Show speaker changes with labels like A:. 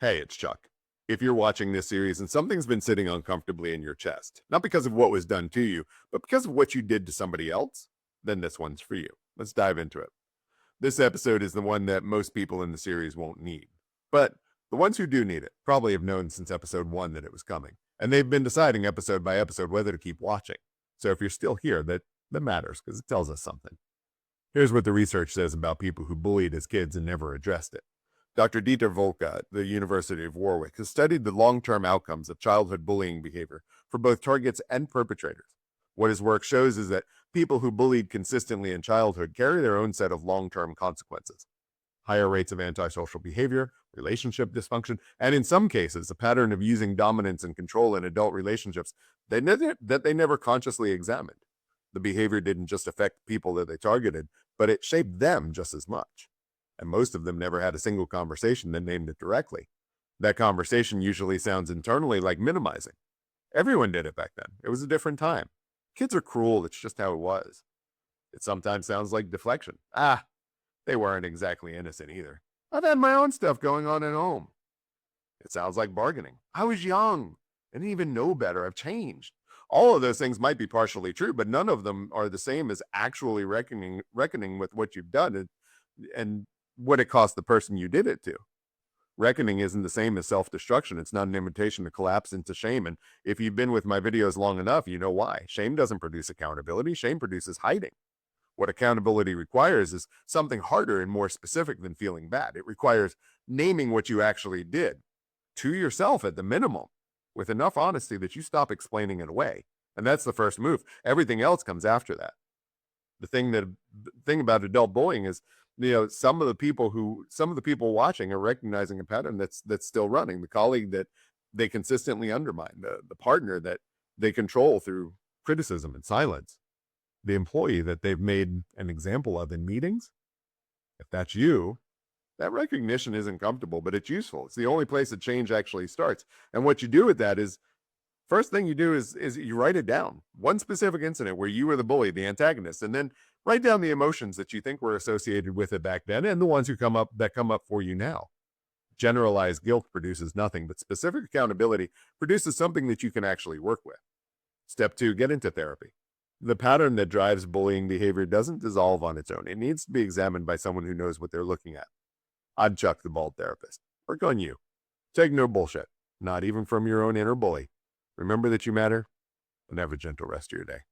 A: Hey, it's Chuck. If you're watching this series and something's been sitting uncomfortably in your chest, not because of what was done to you, but because of what you did to somebody else, then this one's for you. Let's dive into it. This episode is the one that most people in the series won't need. But the ones who do need it probably have known since episode 1 that it was coming, and they've been deciding episode by episode whether to keep watching. So if you're still here, that matters because it tells us something. Here's what the research says about people who bullied as kids and never addressed it. Dr. Dieter Wolke at the University of Warwick has studied the long-term outcomes of childhood bullying behavior for both targets and perpetrators. What his work shows is that people who bullied consistently in childhood carry their own set of long-term consequences. Higher rates of antisocial behavior, relationship dysfunction, and in some cases, a pattern of using dominance and control in adult relationships that they never consciously examined. The behavior didn't just affect people that they targeted, but it shaped them just as much. And most of them never had a single conversation that named it directly. That conversation usually sounds internally like minimizing. Everyone did it back then. It was a different time. Kids are cruel, it's just how it was. It sometimes sounds like deflection. They weren't exactly innocent either. I've had my own stuff going on at home. It sounds like bargaining. I was young. I didn't even know better. I've changed. All of those things might be partially true, but none of them are the same as actually reckoning with what you've done and what it cost the person you did it to. Reckoning isn't the same as self-destruction. It's not an invitation to collapse into shame. And if you've been with my videos long enough, you know why. Shame doesn't produce accountability. Shame produces hiding. What accountability requires is something harder and more specific than feeling bad. It requires naming what you actually did to yourself at the minimum with enough honesty that you stop explaining it away. And that's the first move. Everything else comes after that. The thing about adult bullying is, some of the people watching are recognizing a pattern that's still running. The colleague that they consistently undermine, the partner that they control through criticism and silence, the employee that they've made an example of in meetings. If that's you, that recognition isn't comfortable, but it's useful. It's the only place that change actually starts. And what you do with that is, first thing you do is you write it down. One specific incident where you were the bully, the antagonist, and then write down the emotions that you think were associated with it back then and the ones that come up for you now. Generalized guilt produces nothing, but specific accountability produces something that you can actually work with. Step 2, get into therapy. The pattern that drives bullying behavior doesn't dissolve on its own. It needs to be examined by someone who knows what they're looking at. I'm Chuck, the bald therapist. Work on you. Take no bullshit, not even from your own inner bully. Remember that you matter, and have a gentle rest of your day.